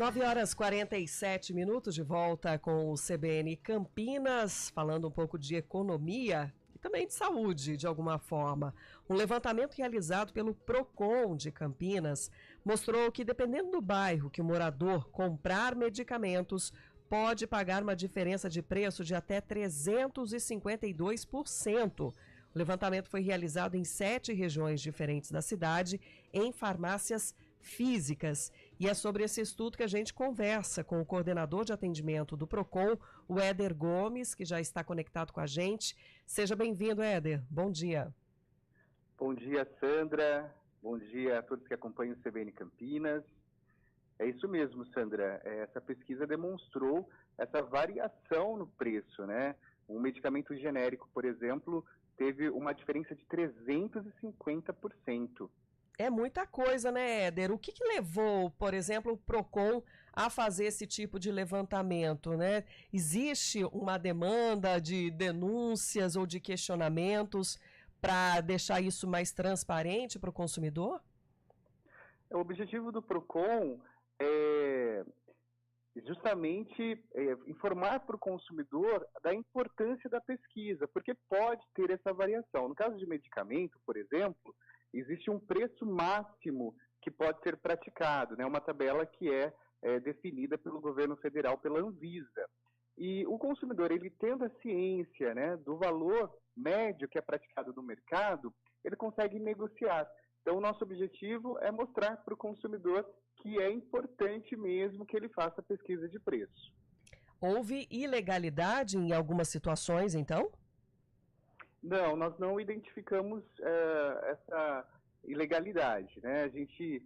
9h47, de volta com o CBN Campinas, falando um pouco de economia e também de saúde, de alguma forma. Um levantamento realizado pelo Procon de Campinas mostrou que, dependendo do bairro que o morador comprar medicamentos, pode pagar uma diferença de preço de até 352%. O levantamento foi realizado em 7 regiões diferentes da cidade, em farmácias físicas. E é sobre esse estudo que a gente conversa com o coordenador de atendimento do Procon, o Éder Gomes, que já está conectado com a gente. Seja bem-vindo, Éder. Bom dia. Bom dia, Sandra. Bom dia a todos que acompanham o CBN Campinas. É isso mesmo, Sandra. Essa pesquisa demonstrou essa variação no preço, né? Um medicamento genérico, por exemplo, teve uma diferença de 350%. É muita coisa, né, Éder? O que levou, por exemplo, o Procon a fazer esse tipo de levantamento, né? Existe uma demanda de denúncias ou de questionamentos para deixar isso mais transparente para o consumidor? O objetivo do Procon é justamente informar para o consumidor da importância da pesquisa, porque pode ter essa variação. No caso de medicamento, por exemplo, existe um preço máximo que pode ser praticado, né? Uma tabela que é definida pelo governo federal, pela Anvisa. E o consumidor, ele tendo a ciência, né, do valor médio que é praticado no mercado, ele consegue negociar. Então, o nosso objetivo é mostrar para o consumidor que é importante mesmo que ele faça pesquisa de preço. Houve ilegalidade em algumas situações, então? Não, nós não identificamos essa ilegalidade, né? A gente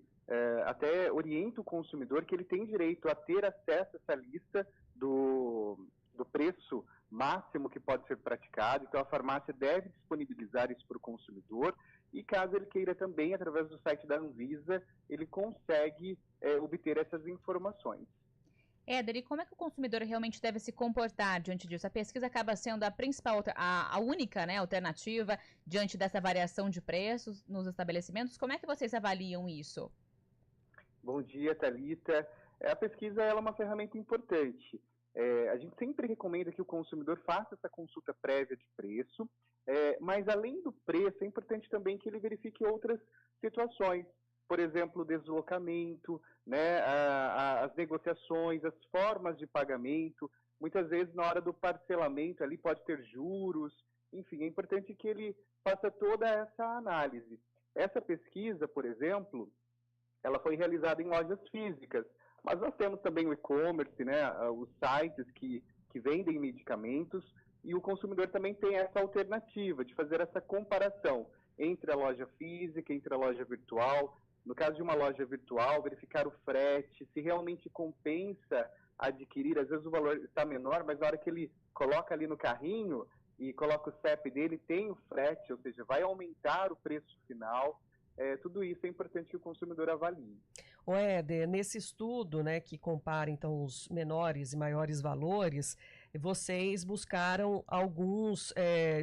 até orienta o consumidor que ele tem direito a ter acesso a essa lista do preço máximo que pode ser praticado, então a farmácia deve disponibilizar isso para o consumidor e caso ele queira também, através do site da Anvisa, ele consegue obter essas informações. Éder, e como é que o consumidor realmente deve se comportar diante disso? A pesquisa acaba sendo a principal, a única, né, alternativa diante dessa variação de preços nos estabelecimentos. Como é que vocês avaliam isso? Bom dia, Thalita. A pesquisa ela é uma ferramenta importante. A gente sempre recomenda que o consumidor faça essa consulta prévia de preço, mas além do preço, é importante também que ele verifique outras situações. Por exemplo, o deslocamento, né, as negociações, as formas de pagamento. Muitas vezes, na hora do parcelamento, ali pode ter juros. Enfim, é importante que ele faça toda essa análise. Essa pesquisa, por exemplo, ela foi realizada em lojas físicas, mas nós temos também o e-commerce, né, os sites que vendem medicamentos, e o consumidor também tem essa alternativa de fazer essa comparação entre a loja física, entre a loja virtual. No caso de uma loja virtual, verificar o frete, se realmente compensa adquirir. Às vezes o valor está menor, mas na hora que ele coloca ali no carrinho e coloca o CEP dele, tem o frete, ou seja, vai aumentar o preço final. Tudo isso é importante que o consumidor avalie. O Éder, nesse estudo, né, que compara então os menores e maiores valores, vocês buscaram alguns,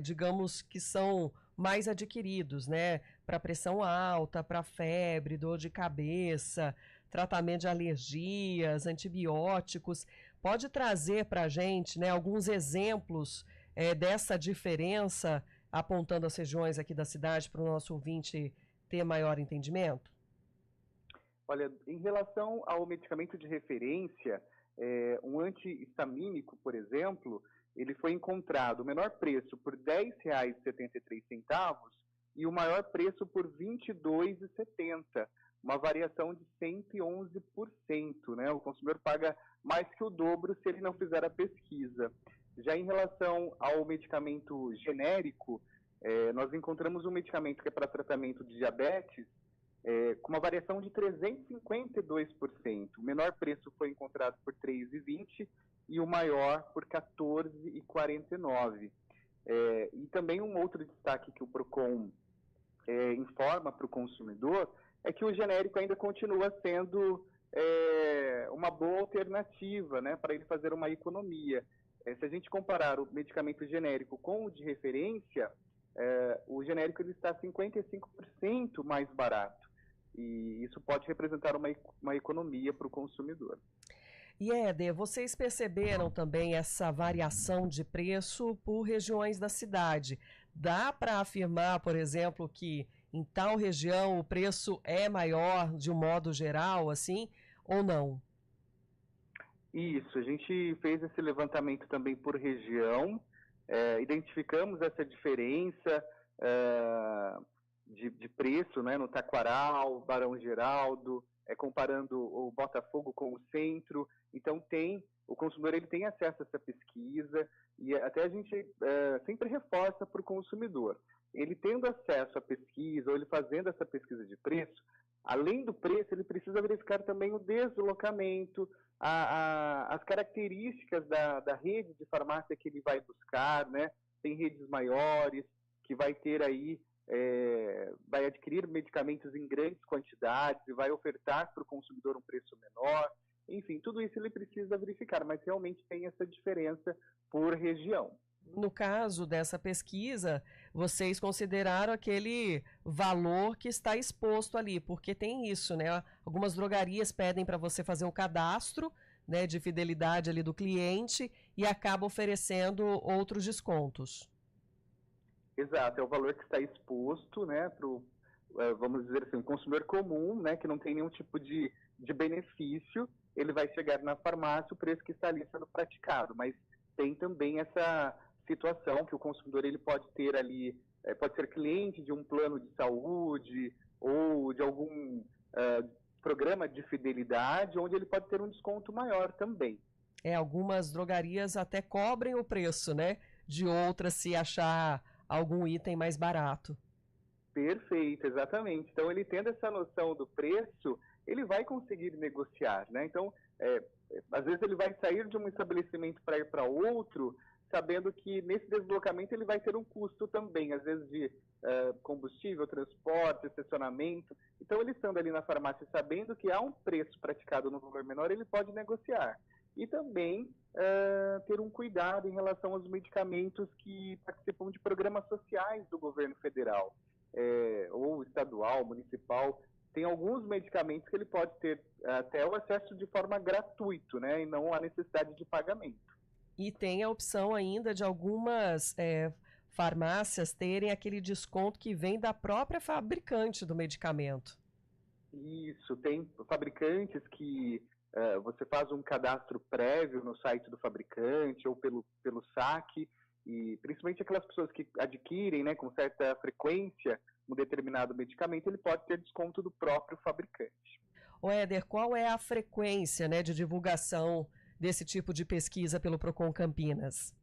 digamos, que são mais adquiridos, né, para pressão alta, para febre, dor de cabeça, tratamento de alergias, antibióticos. Pode trazer para a gente, né, alguns exemplos dessa diferença, apontando as regiões aqui da cidade para o nosso ouvinte ter maior entendimento? Olha, em relação ao medicamento de referência, um antihistamínico, por exemplo, ele foi encontrado o menor preço por R$10,73 e o maior preço por R$22,70, uma variação de 111%, né? O consumidor paga mais que o dobro se ele não fizer a pesquisa. Já em relação ao medicamento genérico, nós encontramos um medicamento que é para tratamento de diabetes, com uma variação de 352%. O menor preço foi encontrado por R$3,20 e o maior por R$14,49. E também um outro destaque que o Procon informa para o consumidor é que o genérico ainda continua sendo uma boa alternativa, né, para ele fazer uma economia. Se a gente comparar o medicamento genérico com o de referência, o genérico ele está 55% mais barato. e isso pode representar uma economia para o consumidor. E Éder, vocês perceberam também essa variação de preço por regiões da cidade? Dá para afirmar, por exemplo, que em tal região o preço é maior de um modo geral, assim, ou não? Isso, a gente fez esse levantamento também por região, identificamos essa diferença de preço, né, no Taquaral, Barão Geraldo, comparando o Botafogo com o centro. Então o consumidor ele tem acesso a essa pesquisa e até a gente sempre reforça para o consumidor. Ele tendo acesso à pesquisa ou ele fazendo essa pesquisa de preço, além do preço, ele precisa verificar também o deslocamento, as características da rede de farmácia que ele vai buscar, né? Tem redes maiores, que vai ter aí, vai adquirir medicamentos em grandes quantidades e vai ofertar para o consumidor um preço menor. Enfim, tudo isso ele precisa verificar, mas realmente tem essa diferença por região. No caso dessa pesquisa, vocês consideraram aquele valor que está exposto ali, porque tem isso, né? Algumas drogarias pedem para você fazer um cadastro, né, de fidelidade ali do cliente e acaba oferecendo outros descontos. Exato, é o valor que está exposto, né, para o, vamos dizer assim, um consumidor comum, né, que não tem nenhum tipo de benefício, ele vai chegar na farmácia, o preço que está ali sendo praticado, mas tem também essa situação que o consumidor ele pode ter ali, pode ser cliente de um plano de saúde ou de algum programa de fidelidade, onde ele pode ter um desconto maior também. Algumas drogarias até cobrem o preço, né, de outras se achar algum item mais barato. Perfeito, exatamente. Então, ele tendo essa noção do preço, ele vai conseguir negociar, né? Então, às vezes ele vai sair de um estabelecimento para ir para outro, sabendo que nesse deslocamento ele vai ter um custo também, às vezes de combustível, transporte, estacionamento. Então, ele estando ali na farmácia, sabendo que há um preço praticado no valor menor, ele pode negociar. E também ter um cuidado em relação aos medicamentos que participam de programas sociais do governo federal, ou estadual, municipal. Tem alguns medicamentos que ele pode ter até o acesso de forma gratuito, né, e não a necessidade de pagamento. E tem a opção ainda de algumas farmácias terem aquele desconto que vem da própria fabricante do medicamento. Isso, tem fabricantes que você faz um cadastro prévio no site do fabricante ou pelo saque, e principalmente aquelas pessoas que adquirem, né, com certa frequência um determinado medicamento, ele pode ter desconto do próprio fabricante. Éder, qual é a frequência, né, de divulgação desse tipo de pesquisa pelo Procon Campinas?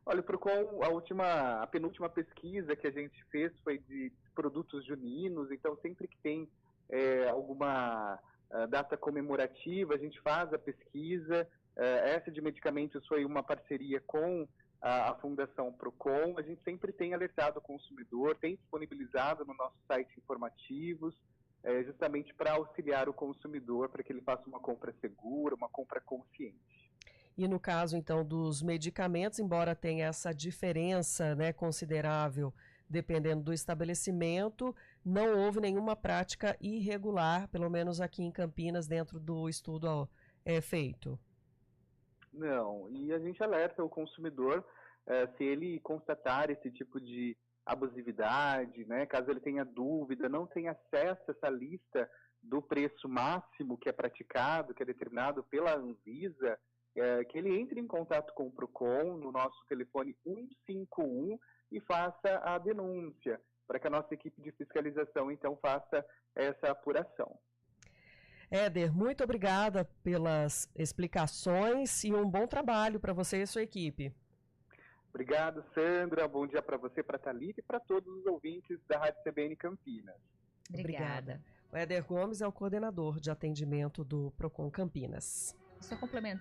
Olha, o Procon, a penúltima pesquisa que a gente fez foi de produtos juninos, então sempre que tem alguma data comemorativa, a gente faz a pesquisa. Essa de medicamentos foi uma parceria com a Fundação Procon. A gente sempre tem alertado o consumidor, tem disponibilizado no nosso site informativos, justamente para auxiliar o consumidor, para que ele faça uma compra segura, uma compra consciente. E no caso, então, dos medicamentos, embora tenha essa diferença, né, considerável, dependendo do estabelecimento, não houve nenhuma prática irregular, pelo menos aqui em Campinas, dentro do estudo feito. Não, e a gente alerta o consumidor se ele constatar esse tipo de abusividade, né, caso ele tenha dúvida, não tenha acesso a essa lista do preço máximo que é praticado, que é determinado pela Anvisa, que ele entre em contato com o Procon no nosso telefone 151 e faça a denúncia, para que a nossa equipe de fiscalização, então, faça essa apuração. Éder, muito obrigada pelas explicações e um bom trabalho para você e sua equipe. Obrigado, Sandra. Bom dia para você, para a Thalita e para todos os ouvintes da Rádio CBN Campinas. Obrigada. O Éder Gomes é o coordenador de atendimento do Procon Campinas. Só complementando.